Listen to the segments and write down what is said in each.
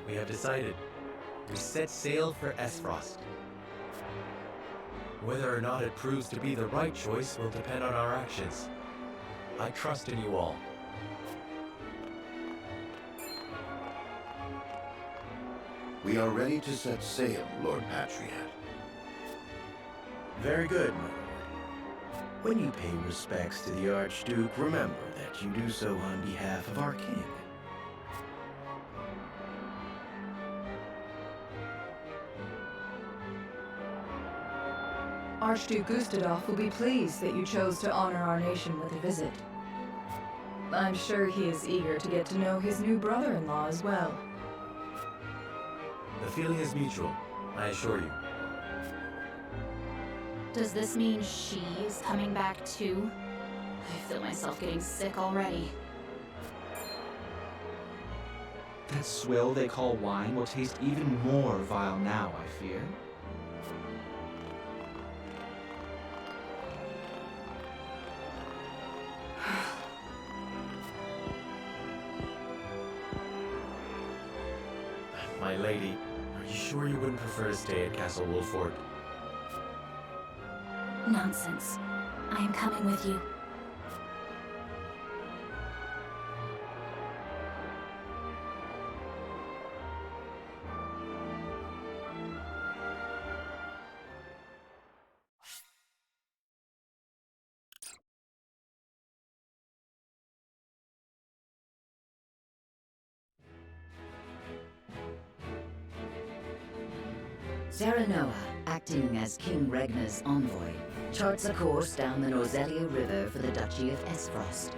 We have decided. We set sail for Aesfrost. Whether or not it proves to be the right choice will depend on our actions. I trust in you all. We are ready to set sail, Lord Patriot. Very good, my lord. When you pay respects to the Archduke, remember that you do so on behalf of our king. Archduke Gustadolf will be pleased that you chose to honor our nation with a visit. I'm sure he is eager to get to know his new brother-in-law as well. The feeling is mutual, I assure you. Does this mean she is coming back too? I feel myself getting sick already. That swill they call wine will taste even more vile now, I fear. My lady, are you sure you wouldn't prefer to stay at Castle Wolford? Nonsense. I am coming with you. Serenoa, acting as King Regna's envoy, charts a course down the Norzelia River for the Duchy of Aesfrost.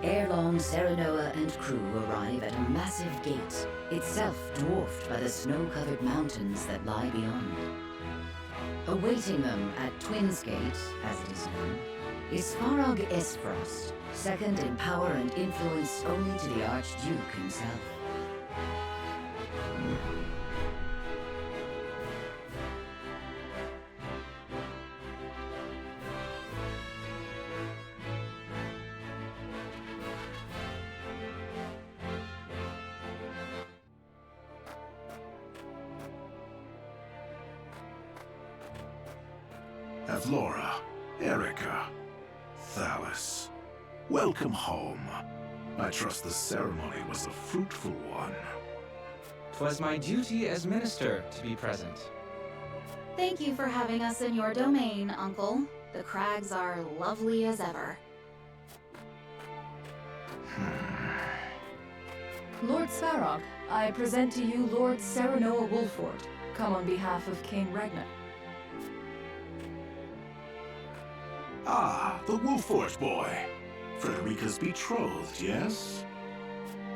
Ere long, Serenoa and crew arrive at a massive gate, itself dwarfed by the snow-covered mountains that lie beyond. Awaiting them at Twins Gate, as it is known, is Farog Aesfrost, second in power and influence only to the Archduke himself. Avlora, Erica, Thalis. Welcome home. I trust the ceremony was a fruitful one. 'Twas my duty as minister to be present. Thank you for having us in your domain, Uncle. The crags are lovely as ever. Lord Svarog, I present to you Lord Serenoa Wolford, come on behalf of King Regna. Ah, the Wolfort boy. Frederica's betrothed, yes?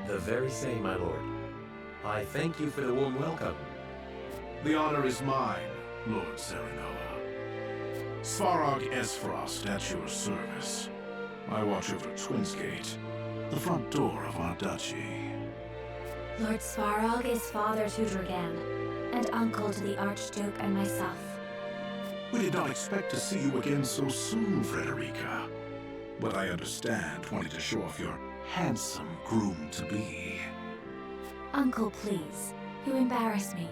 The very same, my lord. I thank you for the warm welcome. The honor is mine, Lord Serenoa. Svarog Aesfrost at your service. I watch over Twinsgate, the front door of our duchy. Lord Svarog is father to Dragan, and uncle to the Archduke and myself. We did not expect to see you again so soon, Frederica. But I understand wanting to show off your handsome groom-to-be. Uncle, please. You embarrass me.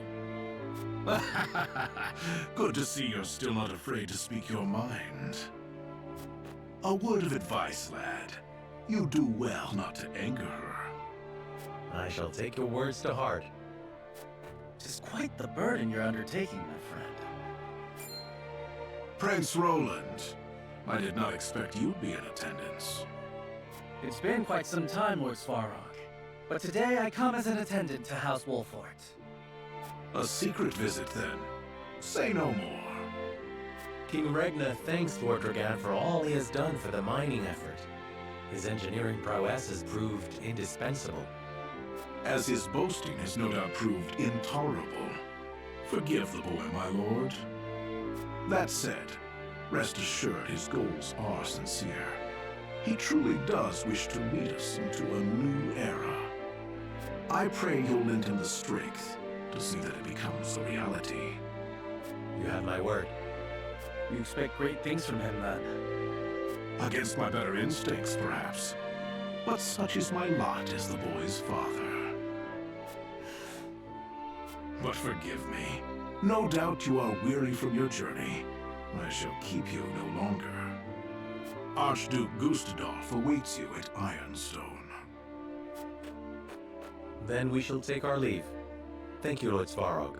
Good to see you're still not afraid to speak your mind. A word of advice, lad. You do well not to anger her. I shall take your words to heart. 'Tis quite the burden you're undertaking, my friend. Prince Roland, I did not expect you'd be in attendance. It's been quite some time, Lord Svarog, but today I come as an attendant to House Wolfort. A secret visit, then. Say no more. King Regna thanks Lord Dragan for all he has done for the mining effort. His engineering prowess has proved indispensable. As his boasting has no doubt proved intolerable. Forgive the boy, my lord. That said, rest assured his goals are sincere. He truly does wish to lead us into a new era. I pray you'll lend him the strength to see that it becomes a reality. You have my word. You expect great things from him, then. Against my better instincts, perhaps. But such is my lot as the boy's father. But forgive me. No doubt you are weary from your journey. I shall keep you no longer. Archduke Gustadolf awaits you at Ironstone. Then we shall take our leave. Thank you, Lord Svarog.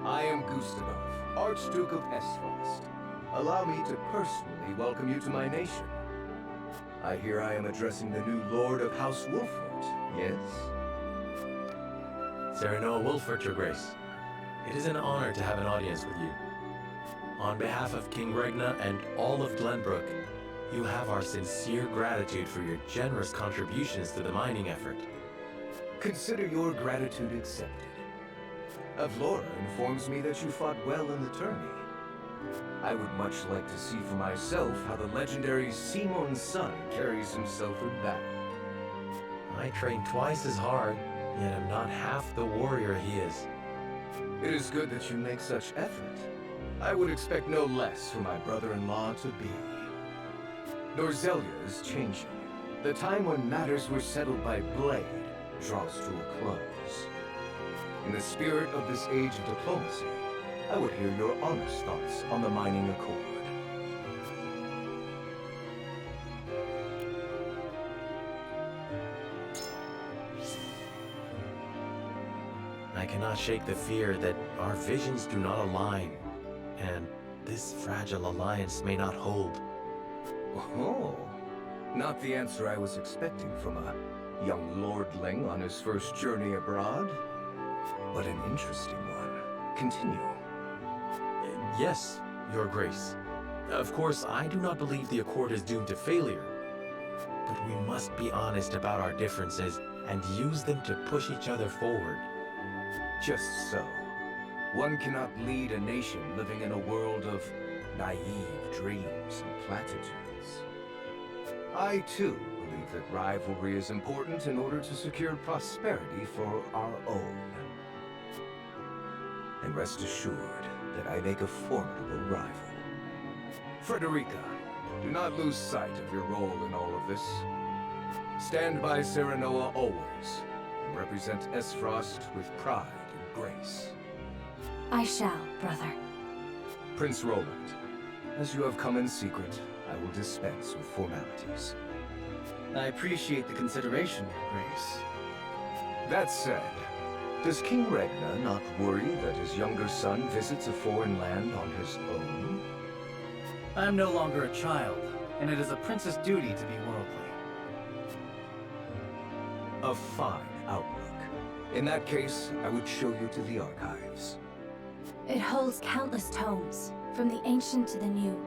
I am Gustadolf, Archduke of Aesfrost. Allow me to personally welcome you to my nation. I hear I am addressing the new Lord of House Wolfort, yes? Serenoa Wolfort, Your Grace. It is an honor to have an audience with you. On behalf of King Regna and all of Glenbrook, you have our sincere gratitude for your generous contributions to the mining effort. Consider your gratitude accepted. Avlora informs me that you fought well in the tourney. I would much like to see for myself how the legendary Simon's son carries himself in battle. I train twice as hard, yet am not half the warrior he is. It is good that you make such effort. I would expect no less from my brother-in-law to be. Norzelia is changing. The time when matters were settled by blade draws to a close. In the spirit of this age of diplomacy, I would hear your honest thoughts on the mining accord. I cannot shake the fear that our visions do not align, and this fragile alliance may not hold. Oh, not the answer I was expecting from a young lordling on his first journey abroad, but an interesting one. Continue. Yes, Your Grace. Of course, I do not believe the Accord is doomed to failure, but we must be honest about our differences and use them to push each other forward. Just so. One cannot lead a nation living in a world of naive dreams and platitudes. I, too, believe that rivalry is important in order to secure prosperity for our own. And rest assured that I make a formidable rival. Frederica, do not lose sight of your role in all of this. Stand by Serenoa always, and represent Aesfrost with pride and grace. I shall, brother. Prince Roland, as you have come in secret, I will dispense with formalities. I appreciate the consideration, Your Grace. That said, does King Regna not worry that his younger son visits a foreign land on his own? I am no longer a child, and it is a prince's duty to be worldly. A fine outlook. In that case, I would show you to the archives. It holds countless tomes, from the ancient to the new.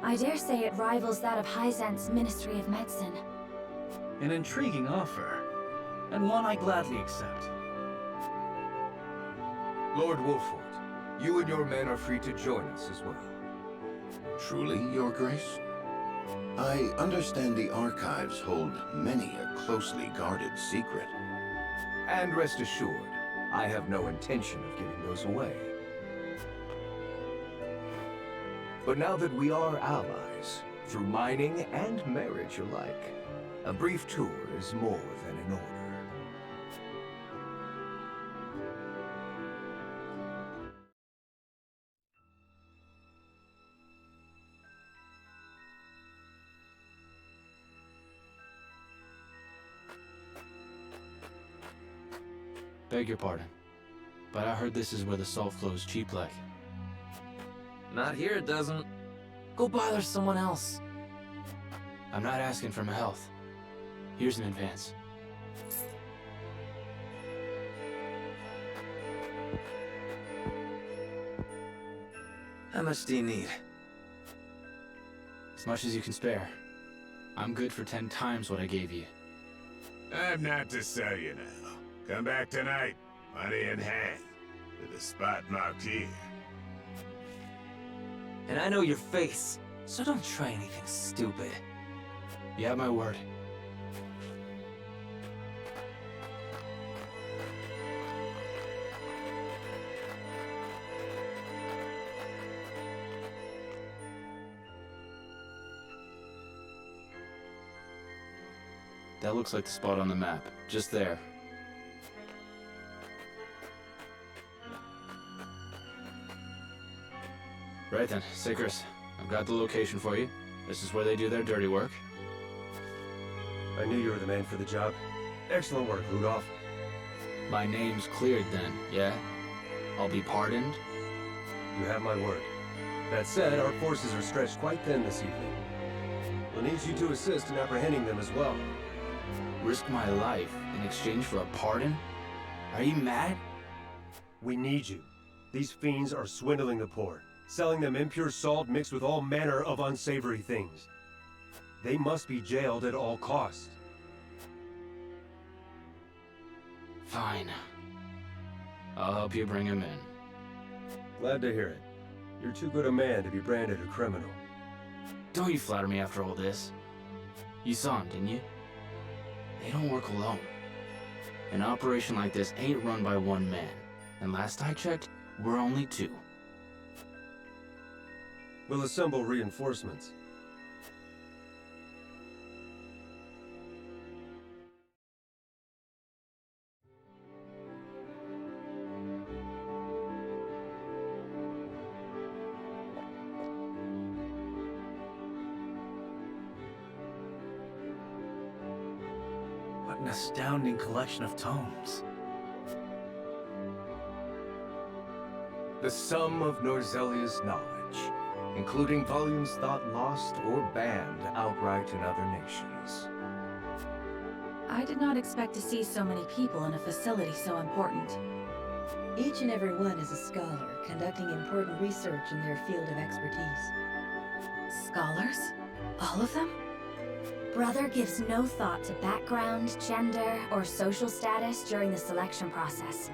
I dare say it rivals that of Hyzant's Ministry of Medicine. An intriguing offer, and one I gladly accept. Lord Wolfort, you and your men are free to join us as well. Truly, Your Grace? I understand the archives hold many a closely guarded secret. And rest assured, I have no intention of giving those away. But now that we are allies, through mining and marriage alike, a brief tour is more than in order. Beg your pardon. but I heard this is where the salt flows cheap like. Not here, it doesn't. Go bother someone else. I'm not asking for my health. Here's an advance. How much do you need? As much as you can spare. I'm good for 10 times what I gave you. I'm not to sell you now. Come back tonight, money in hand, to the spot marked here. And I know your face, so don't try anything stupid. You have my word. That looks like the spot on the map. Just there. Right then, Sickers. I've got the location for you. This is where they do their dirty work. I knew you were the man for the job. Excellent work, Rudolph. My name's cleared then, yeah? I'll be pardoned? You have my word. That said, our forces are stretched quite thin this evening. We'll need you to assist in apprehending them as well. Risk my life in exchange for a pardon? Are you mad? We need you. These fiends are swindling the poor, selling them impure salt mixed with all manner of unsavory things. They must be jailed at all costs. Fine. I'll help you bring him in. Glad to hear it. You're too good a man to be branded a criminal. Don't you flatter me after all this. You saw him, didn't you? They don't work alone. An operation like this ain't run by one man. And last I checked, we're only 2. We'll assemble reinforcements. What an astounding collection of tomes. The sum of Norzelia's knowledge, including volumes thought lost or banned outright in other nations. I did not expect to see so many people in a facility so important. Each and every one is a scholar, conducting important research in their field of expertise. Scholars? All of them? Brother gives no thought to background, gender, or social status during the selection process.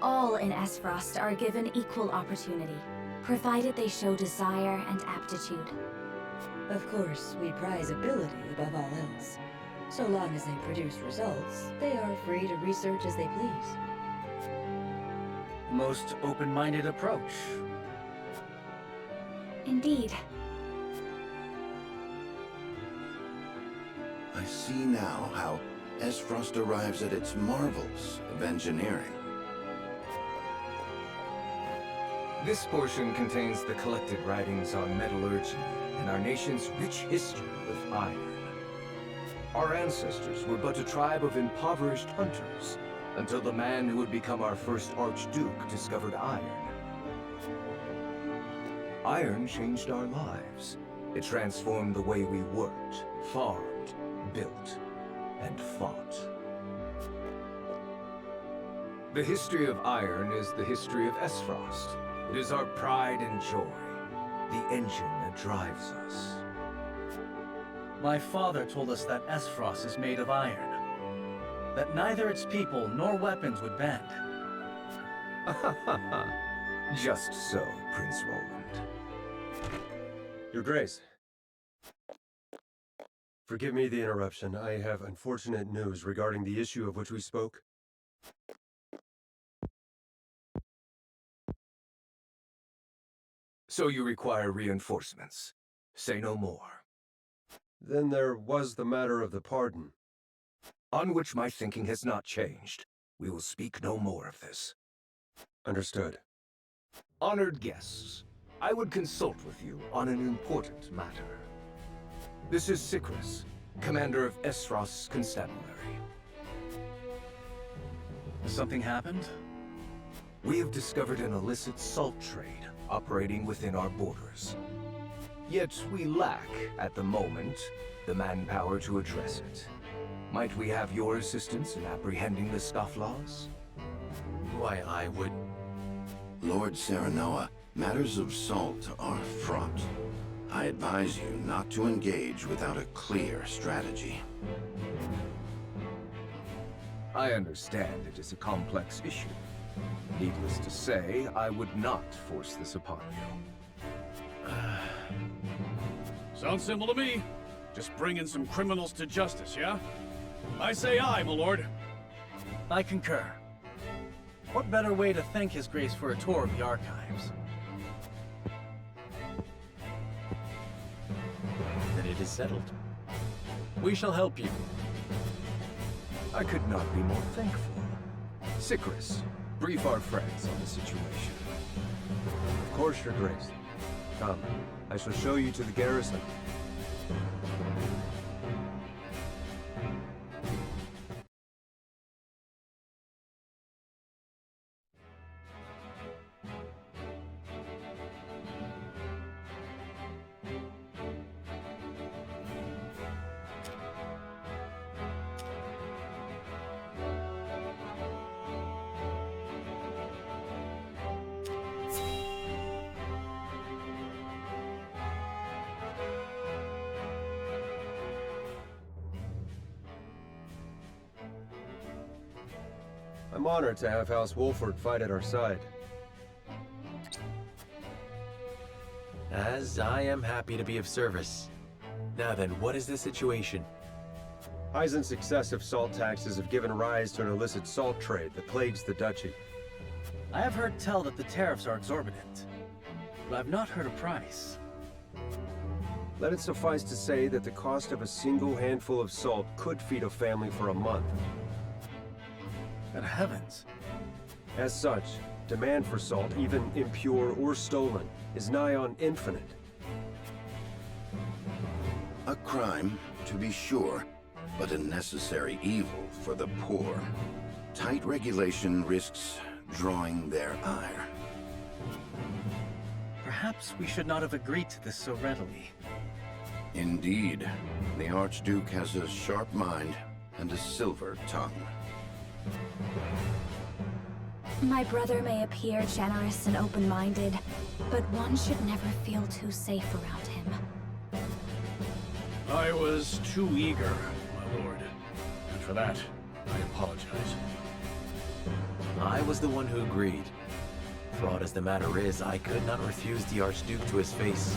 All in Aesfrost are given equal opportunity, provided they show desire and aptitude. Of course, we prize ability above all else. So long as they produce results, they are free to research as they please. Most open-minded approach. Indeed. I see now how Aesfrost arrives at its marvels of engineering. This portion contains the collected writings on metallurgy and our nation's rich history with iron. Our ancestors were but a tribe of impoverished hunters, until the man who would become our first Archduke discovered iron. Iron changed our lives. It transformed the way we worked, farmed, built, and fought. The history of iron is the history of Aesfrost. It is our pride and joy, the engine that drives us. My father told us that Aesfrost is made of iron, that neither its people nor weapons would bend. Just so, Prince Roland. Your Grace. Forgive me the interruption. I have unfortunate news regarding the issue of which we spoke. So you require reinforcements. Say no more. Then there was the matter of the pardon. On which my thinking has not changed. We will speak no more of this. Understood. Honored guests, I would consult with you on an important matter. This is Sickris, commander of Aesfrost's constabulary. Something happened? We have discovered an illicit salt trade operating within our borders. Yet we lack, at the moment, the manpower to address it. Might we have your assistance in apprehending the scofflaws? Why, I would... Lord Serenoa, matters of salt are fraught. I advise you not to engage without a clear strategy. I understand it is a complex issue. Needless to say, I would not force this upon you. Sounds simple to me. Just bringing some criminals to justice, yeah? I say aye, my lord. I concur. What better way to thank His Grace for a tour of the archives? Then it is settled. We shall help you. I could not be more thankful. Sicris, brief our friends on the situation. Of course, Your Grace. Come, I shall show you to the garrison. I'm honored to have House Wolford fight at our side. As I am happy to be of service. Now then, what is the situation? Heisen's excessive salt taxes have given rise to an illicit salt trade that plagues the duchy. I have heard tell that the tariffs are exorbitant, but I've not heard a price. Let it suffice to say that the cost of a single handful of salt could feed a family for a month. Good heavens. As such, demand for salt, even impure or stolen, is nigh on infinite. A crime, to be sure, but a necessary evil for the poor. Tight regulation risks drawing their ire. Perhaps we should not have agreed to this so readily. Indeed, the Archduke has a sharp mind and a silver tongue. My brother may appear generous and open-minded, but one should never feel too safe around him. I was too eager, my lord. And for that, I apologize. I was the one who agreed. Fraught as the matter is, I could not refuse the Archduke to his face.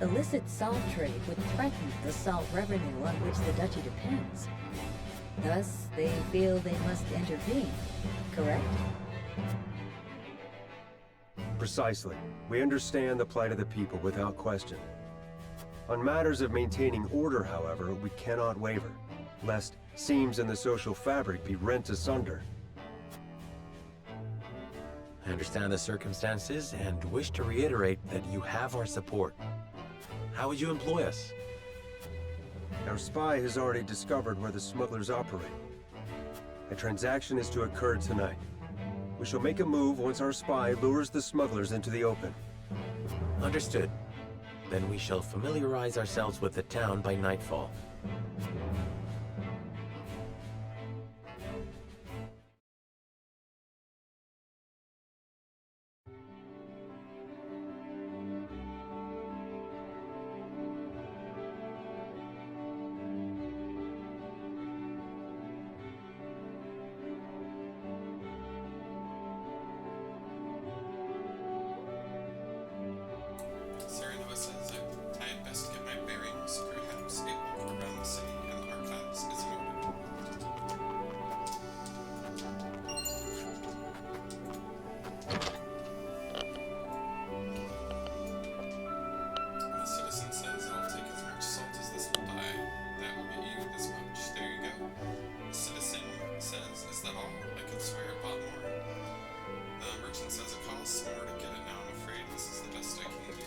Illicit salt trade would threaten the salt revenue on which the duchy depends. Thus, they feel they must intervene, correct? Precisely. We understand the plight of the people without question. On matters of maintaining order, however, we cannot waver, lest seams in the social fabric be rent asunder. I understand the circumstances and wish to reiterate that you have our support. How would you employ us? Our spy has already discovered where the smugglers operate. A transaction is to occur tonight. We shall make a move once our spy lures the smugglers into the open. Understood. Then we shall familiarize ourselves with the town by nightfall. Serenoa says I had best get my bearings. Perhaps a walk around the city and the archives is in order. The citizen says I'll take as much salt as this will buy. That will get you this much. There you go. The citizen says, is that all? I could swear it bought more. The merchant says it costs more to get it now. I'm afraid this is the best I can do.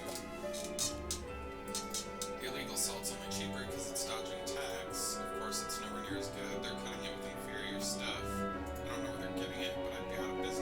Illegal salt's only cheaper because it's dodging tax. Of course, it's nowhere near as good. They're cutting it with inferior stuff. I don't know where they're getting it, but I'd be out of business.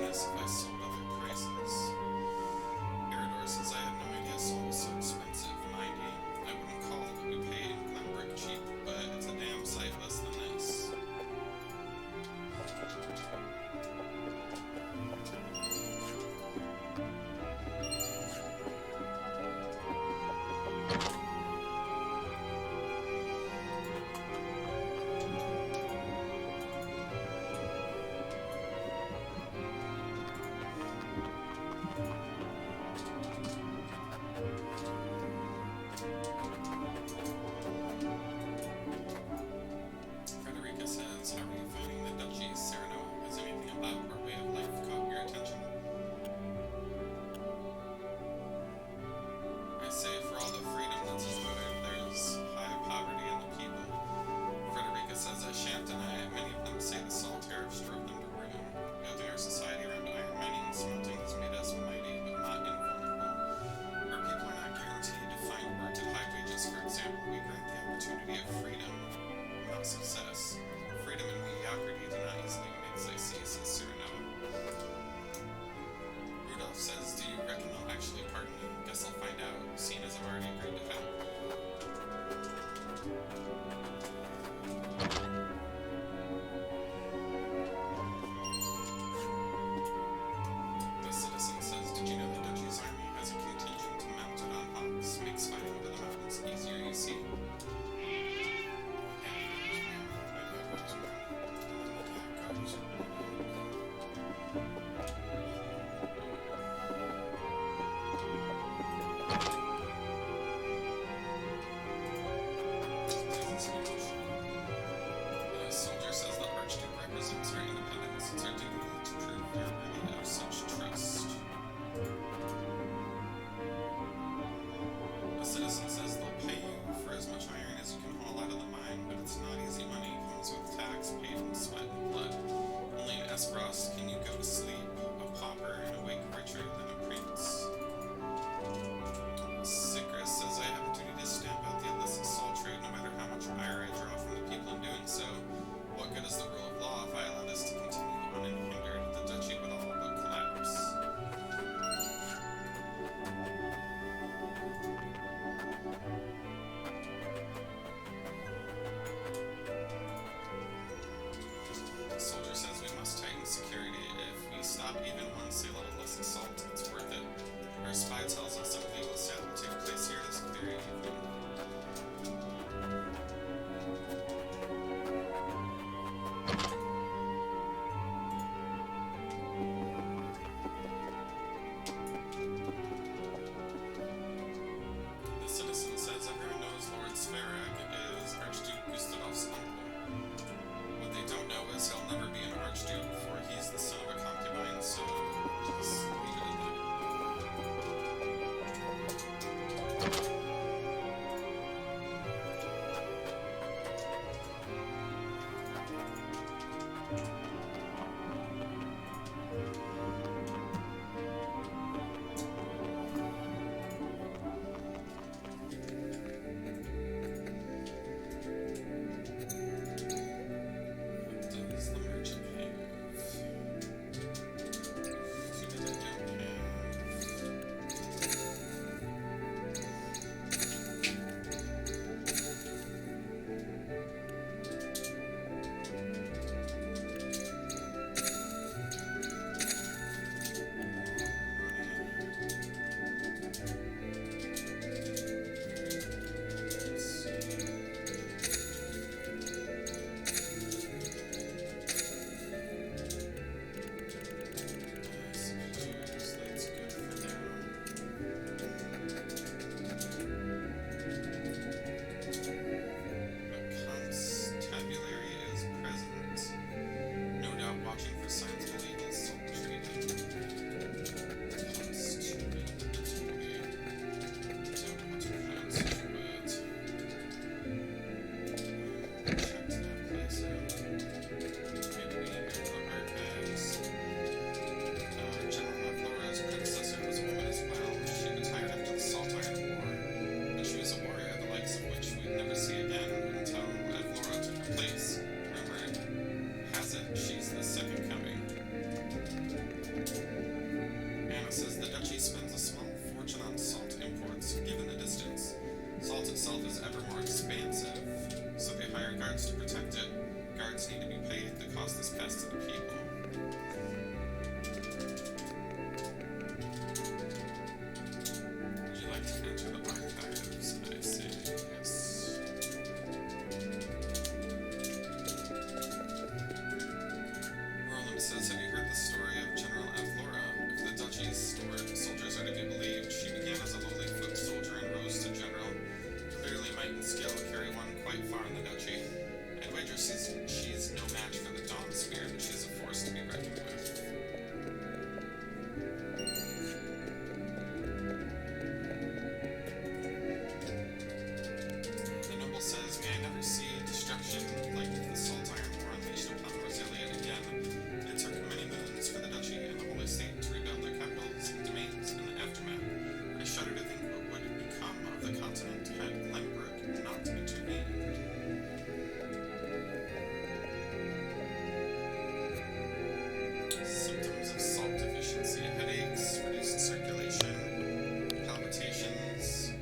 Symptoms of salt deficiency, headaches, reduced circulation, palpitations,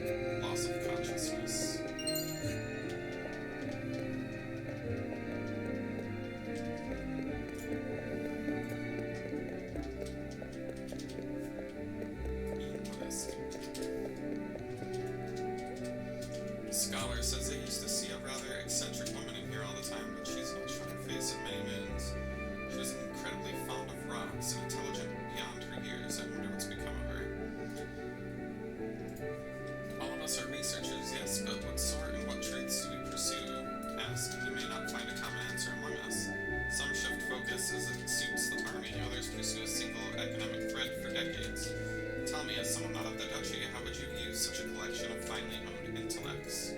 loss of consciousness. The scholar says they used to see a rather eccentric woman in here all the time, but she's not shown her face in many moons. She was incredibly fond of rocks and intelligent beyond her years. I wonder what's become of her. All of us are researchers, yes, but what sort and what traits do we pursue? Asked, you may not find a common answer among us. Some shift focus as it suits the army, others pursue a single economic thread for decades. Tell me, as someone not of the duchy, how would you use such a collection of finely honed intellects?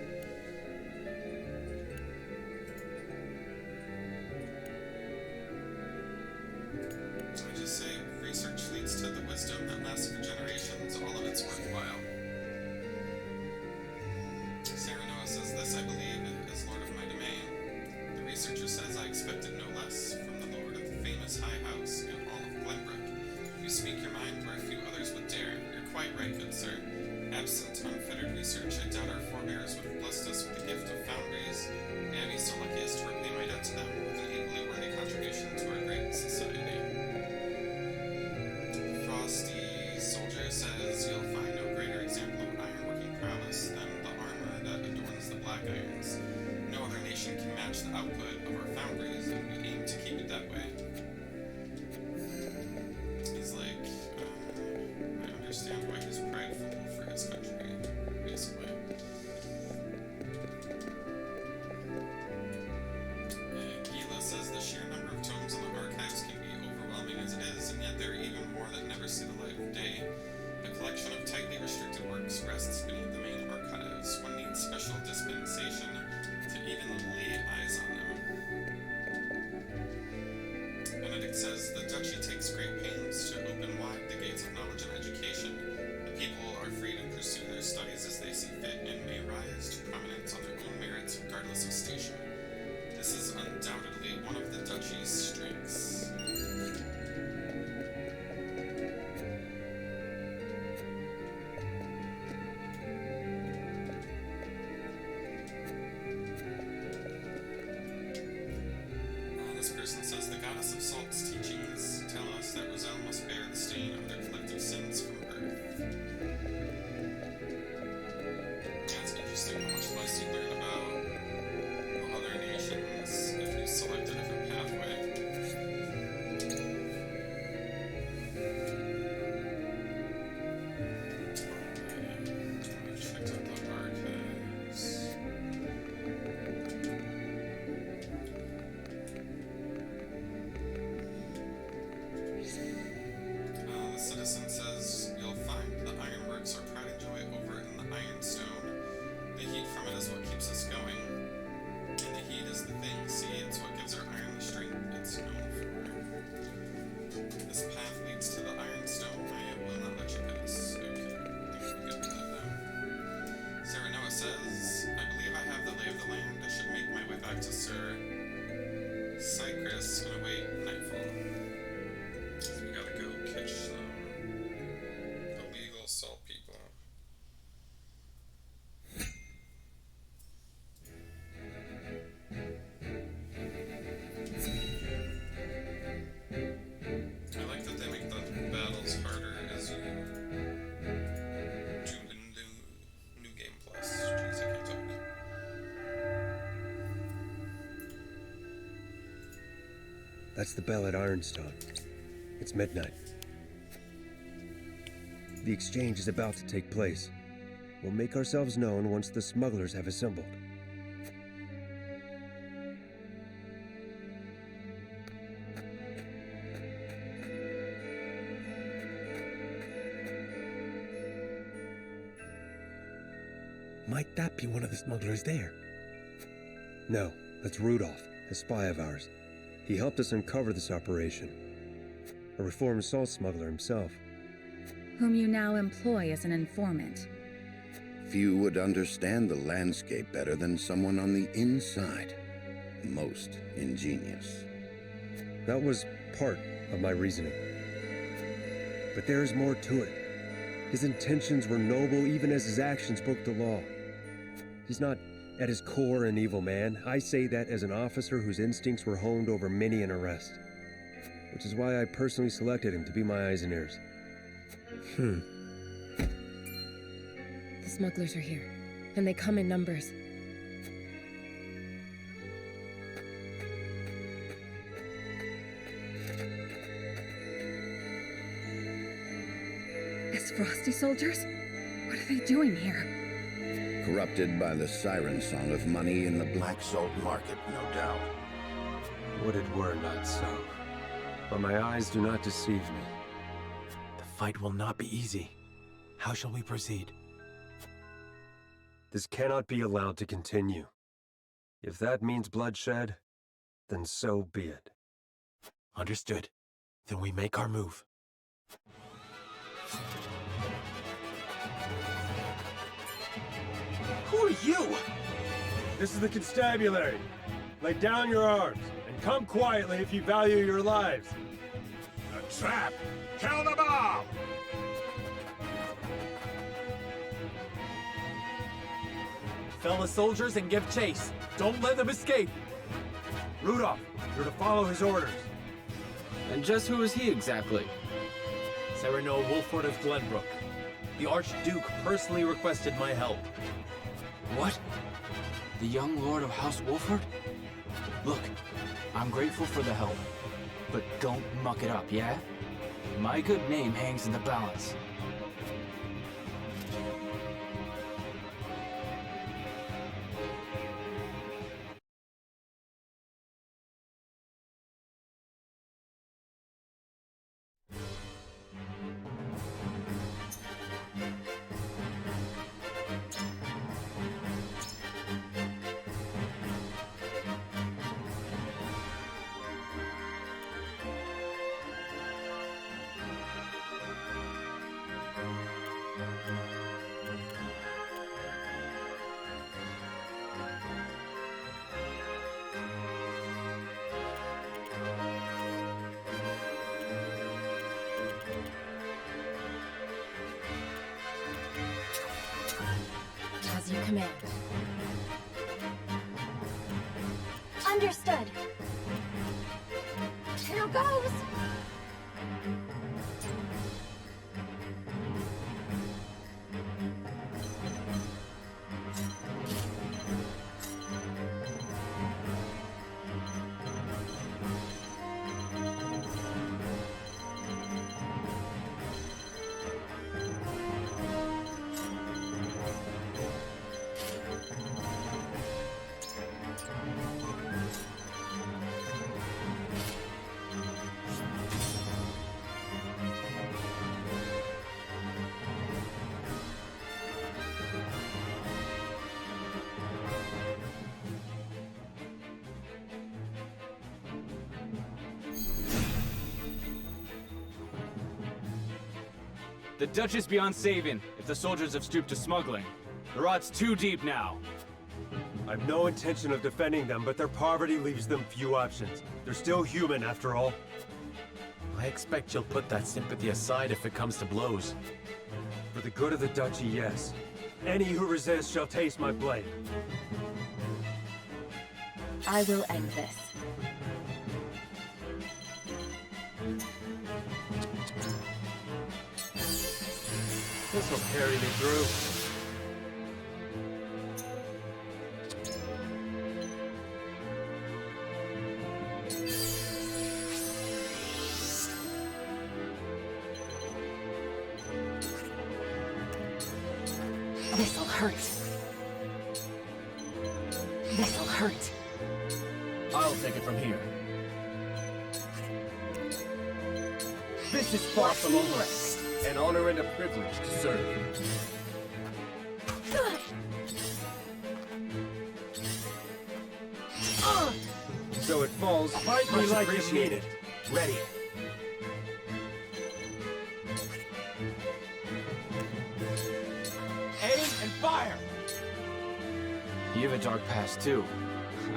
I just say, research leads to the wisdom that lasts for generations, all of it's worthwhile. Serenoa says this, I believe, as Lord of my domain. The researcher says I expected no less from the Lord of the famous high house in all of Glenbrook. You speak your mind where few others would dare. You're quite right, good sir. Absent unfettered research, I doubt our forebears would have blessed us with the gift of foundries. May I be so lucky as to repay my debt to them with an equally worthy contribution to our great society. Frosty Soldier says you'll find no greater example of ironworking prowess than the armor that adorns the Black Irons. No other nation can match the output of our foundries, and we aim to keep it that way. He's like, I understand why he's prideful for his country, basically. Gila says the sheer number of tomes in the archives can be overwhelming as it is, and yet there are even more that never see the light of day. A collection of tightly restricted works rests beneath the main archives. One needs special dispensation to even lay eyes on them. Benedict says the duchy takes great pains to open wide the gates of knowledge and education. The people are free to pursue their studies as they see fit and may rise to prominence on their own merits regardless of station. This is undoubtedly one of the duchy's strengths. This person says the goddess of salt's teachings tell us that Roselle must bear the stain of their collective sins from birth. That's interesting how much less you learn about other nations if you select a different pathway. I've checked out the archives. The citizen says you'll find the ironworks our pride and joy over in the ironstone. The heat from it is what keeps us going. And the heat is the thing, see, it's what gives our iron the strength it's known for. This path leads to the ironstone. I will not let you pass. Okay, I think we're good with that now. Serenoa says, I believe I have the lay of the land. I should make my way back to Sir Cyprus and await nightfall. We gotta go catch some illegal salt people. I like that they make the battles harder as you do the new game plus. Jeez, I can't talk. That's the bell at Ironstone. It's midnight. The exchange is about to take place. We'll make ourselves known once the smugglers have assembled. Might that be one of the smugglers there? No, that's Rudolph, a spy of ours. He helped us uncover this operation. A reformed salt smuggler himself. Whom you now employ as an informant. Few would understand the landscape better than someone on the inside. Most ingenious. That was part of my reasoning. But there is more to it. His intentions were noble even as his actions broke the law. He's not at his core an evil man. I say that as an officer whose instincts were honed over many an arrest. Which is why I personally selected him to be my eyes and ears. The smugglers are here, and they come in numbers. Aesfrosti soldiers? What are they doing here? Corrupted by the siren song of money in the black salt market, no doubt. Would it were not so. But my eyes do not deceive me. The fight will not be easy. How shall we proceed? This cannot be allowed to continue. If that means bloodshed, then so be it. Understood. Then we make our move. Who are you? This is the constabulary. Lay down your arms, and come quietly if you value your lives. A trap! Kill them all! Fellow soldiers, and give chase. Don't let them escape. Rudolph, you're to follow his orders. And just who is he exactly? Cyrano Wolford of Glenbrook. The Archduke personally requested my help. What? The young lord of House Wolford? Look, I'm grateful for the help, but don't muck it up, yeah? My good name hangs in the balance. As you command. Understood. Here goes! The Dutch is beyond saving if the soldiers have stooped to smuggling. The rot's too deep now. I've no intention of defending them, but their poverty leaves them few options. They're still human, after all. I expect you'll put that sympathy aside if it comes to blows. For the good of the duchy, yes. Any who resist shall taste my blade. I will end this. This'll carry me through. This'll hurt. This'll hurt. I'll take it from here. This is far from over. An honor and a privilege to serve. So it falls. Fight me like you need it. Ready. Aim and fire! You have a dark past, too.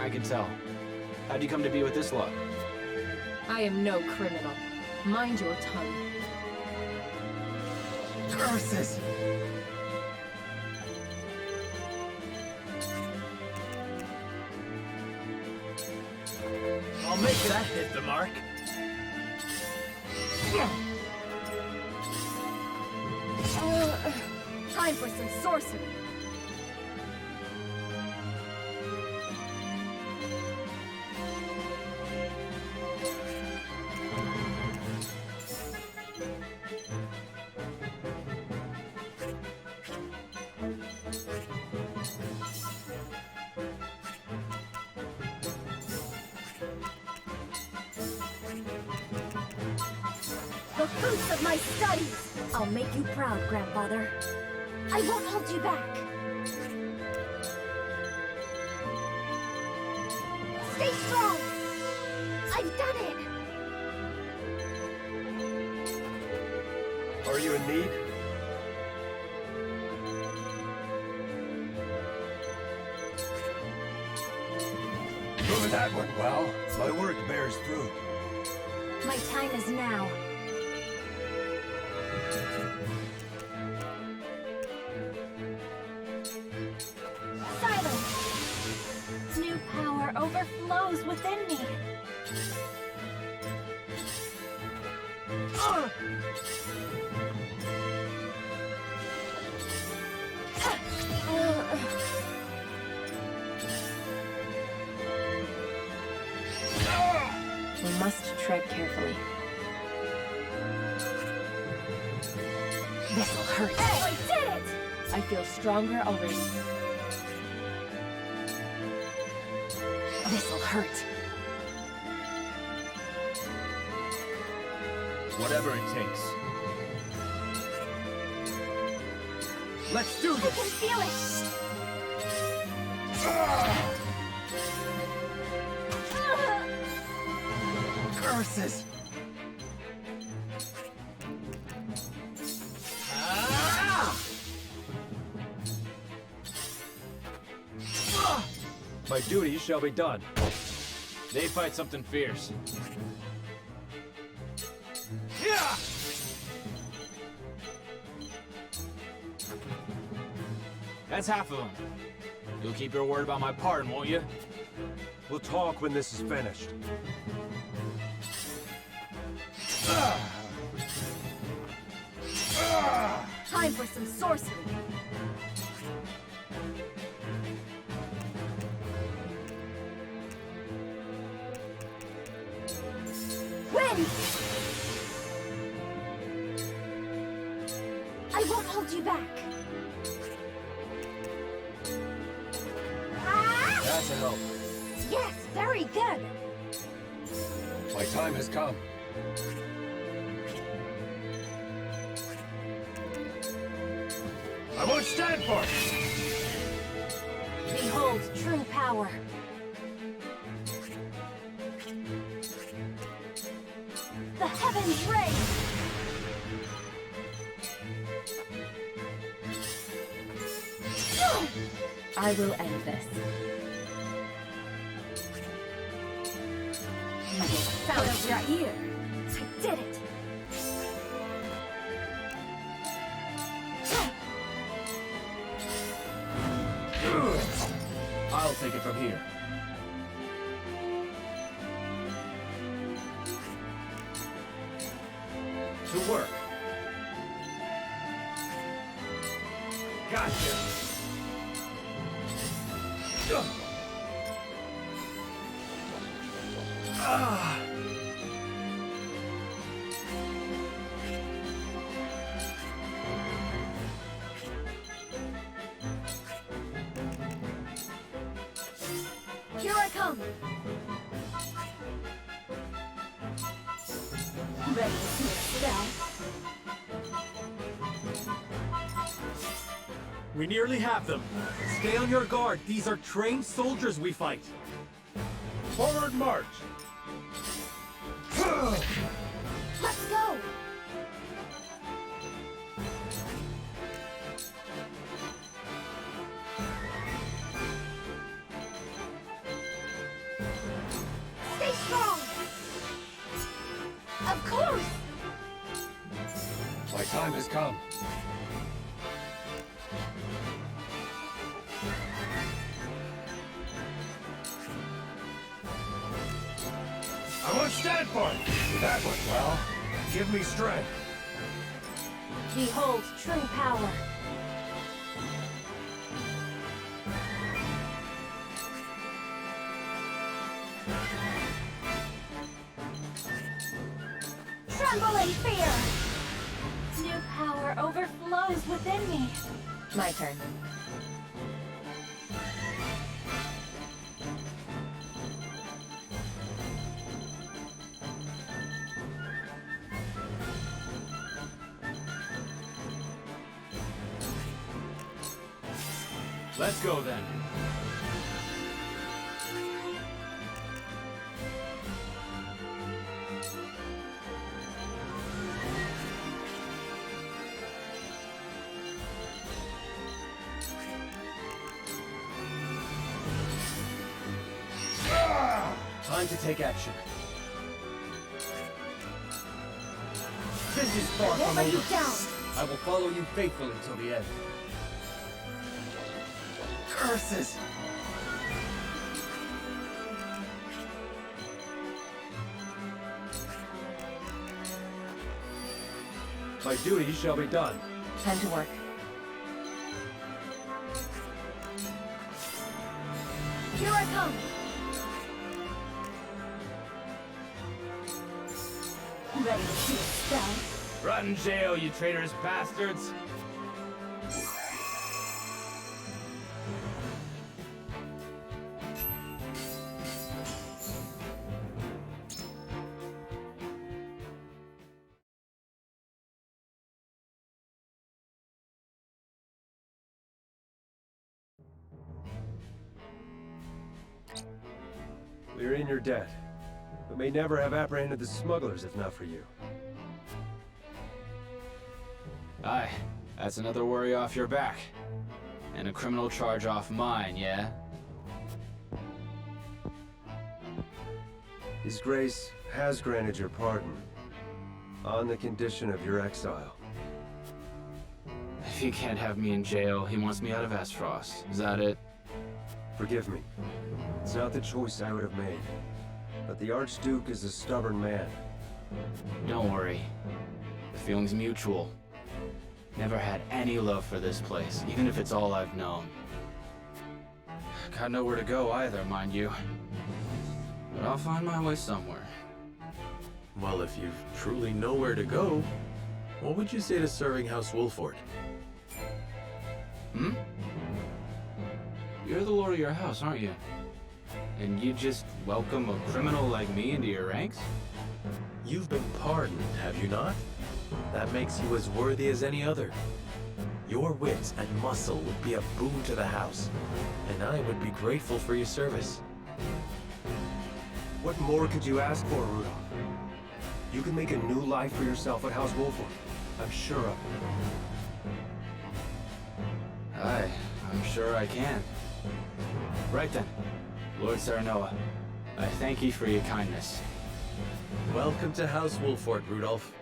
I can tell. How'd you come to be with this lot? I am no criminal. Mind your tongue. Curses! I'll make that hit the mark. Time for some sorcery. The fruits of my studies! I'll make you proud, Grandfather. I won't hold you back. Stay strong! I've done it! Are you in need? Oh, that went well. My work bears fruit. My time is now. Silence! New power overflows within me. We must tread carefully. This'll hurt. Hey, I did it! I feel stronger already. This'll hurt. Whatever it takes. Let's do I this! can feel it! Curses! My duty shall be done. They fight something fierce. That's half of them. You'll keep your word about my pardon, won't you? We'll talk when this is finished. Time for some sorcery. Win! I won't hold you back. Ah! That's a help. Yes, very good. My time has come. I won't stand for it! Behold true power. The heavens ring! I will end this. Out of your ear. I did it. I'll take it from here. To work. Gotcha. Here I come. Ready to see it spell. We nearly have them. Stay on your guard. These are trained soldiers we fight. Forward march. Let's go. Stay strong. Of course! My time has come. I won't stand for it! That went well. Give me strength. Behold true power. Tremble in fear! New power overflows within me. My turn. Let's go then. Time to take action. This is far from Never you over. down. I will follow you faithfully till the end. Curses! My duty shall be done. Time to work. Here I come. Ready to see a spell? Rot in jail, you traitorous bastards! We are in your debt, but may never have apprehended the smugglers if not for you. Aye, that's another worry off your back. And a criminal charge off mine, yeah? His Grace has granted your pardon, on the condition of your exile. If he can't have me in jail, he wants me out of Aesfrost. Is that it? Forgive me. It's not the choice I would have made. But the Archduke is a stubborn man. Don't worry. The feeling's mutual. Never had any love for this place, even if it's all I've known. Got nowhere to go either, mind you. But I'll find my way somewhere. Well, if you've truly nowhere to go, what would you say to serving House Wolford? Hmm? You're the lord of your house, aren't you? And you just welcome a criminal like me into your ranks? You've been pardoned, have you not? That makes you as worthy as any other. Your wits and muscle would be a boon to the house, and I would be grateful for your service. What more could you ask for, Rudolph? You can make a new life for yourself at House Wolford. I'm sure of it. Aye, I'm sure I can. Right then, Lord Serenoa, I thank you for your kindness. Welcome to House Wolford, Rudolph.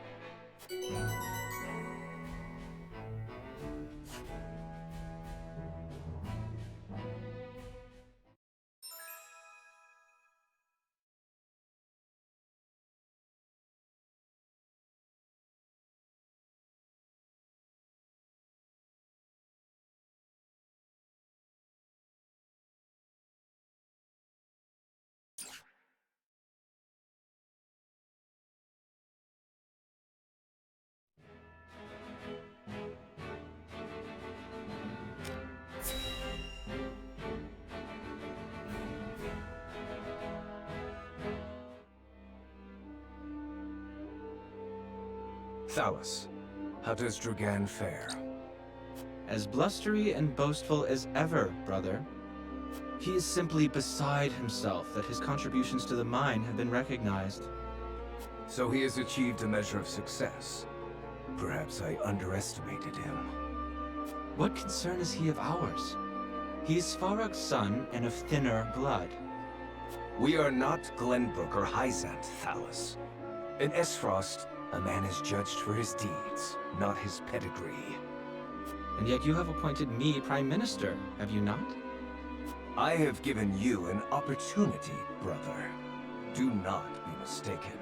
Thalus, how does Drugan fare? As blustery and boastful as ever, brother. He is simply beside himself that his contributions to the mine have been recognized. So he has achieved a measure of success. Perhaps I underestimated him. What concern is he of ours? He is Farag's son and of thinner blood. We are not Glenbrook or Hyzant, Thalus. In Aesfrost, a man is judged for his deeds, not his pedigree. And yet you have appointed me Prime Minister, have you not? I have given you an opportunity, brother. Do not be mistaken.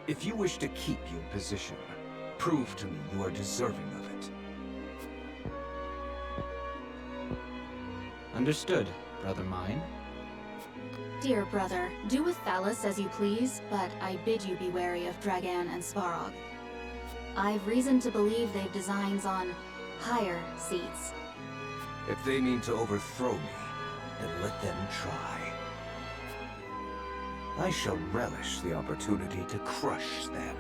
If you wish to keep your position, prove to me you are deserving of it. Understood, brother mine. Dear brother, do with Thalos as you please, but I bid you be wary of Dragan and Svarog. I've reason to believe they've designs on higher seats. If they mean to overthrow me, then let them try. I shall relish the opportunity to crush them.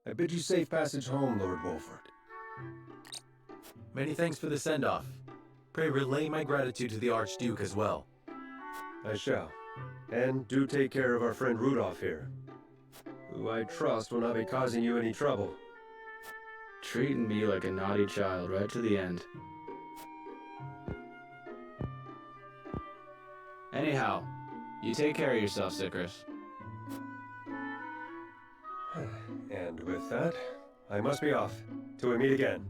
I bid you safe passage home, Lord Wolford. Many thanks for the send-off. Pray relay my gratitude to the Archduke as well. I shall. And do take care of our friend Rudolph here, who I trust will not be causing you any trouble. Treating me like a naughty child right to the end. Anyhow, you take care of yourself, Sickers. And with that, I must be off, till we meet again.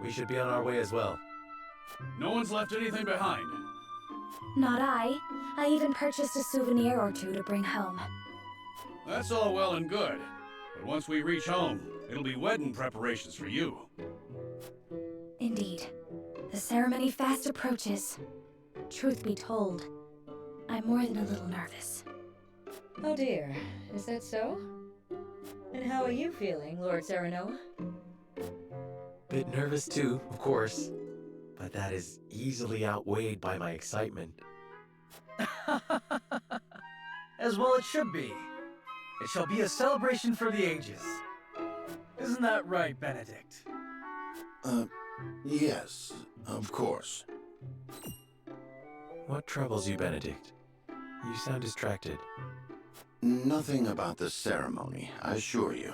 We should be on our way as well. No one's left anything behind. Not I. I even purchased a souvenir or two to bring home. That's all well and good. But once we reach home, it'll be wedding preparations for you. Indeed. The ceremony fast approaches. Truth be told, I'm more than a little nervous. Oh dear, is that so? And how are you feeling, Lord Serenoa? Bit nervous too, of course, but that is easily outweighed by my excitement. As well it should be. It shall be a celebration for the ages. Isn't that right, Benedict? Yes, of course. What troubles you, Benedict? You sound distracted. Nothing about the ceremony, I assure you.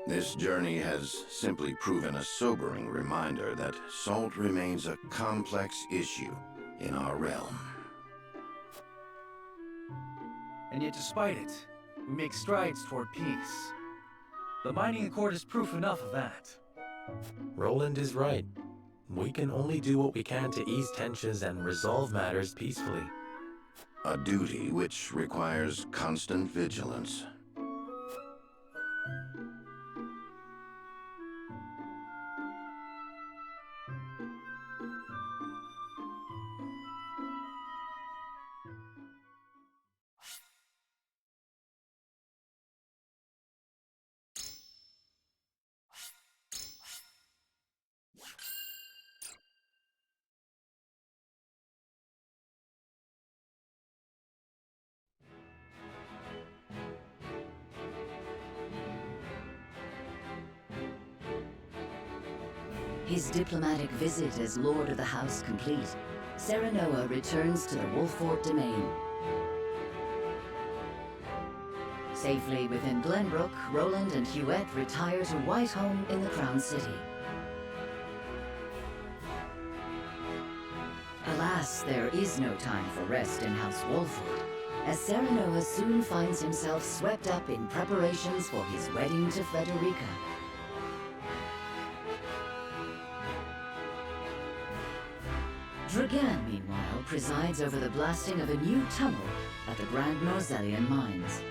This journey has simply proven a sobering reminder that salt remains a complex issue in our realm. And yet despite it, we make strides toward peace. The mining accord is proof enough of that. Roland is right. We can only do what we can to ease tensions and resolve matters peacefully. A duty which requires constant vigilance. His diplomatic visit as Lord of the House complete, Serenoa returns to the Wolfort domain. Safely within Glenbrook, Roland and Huette retire to Whitehome in the Crown City. Alas, there is no time for rest in House Wolfort, as Serenoa soon finds himself swept up in preparations for his wedding to Frederica. Dragan, meanwhile, presides over the blasting of a new tunnel at the Grand Morzellian mines.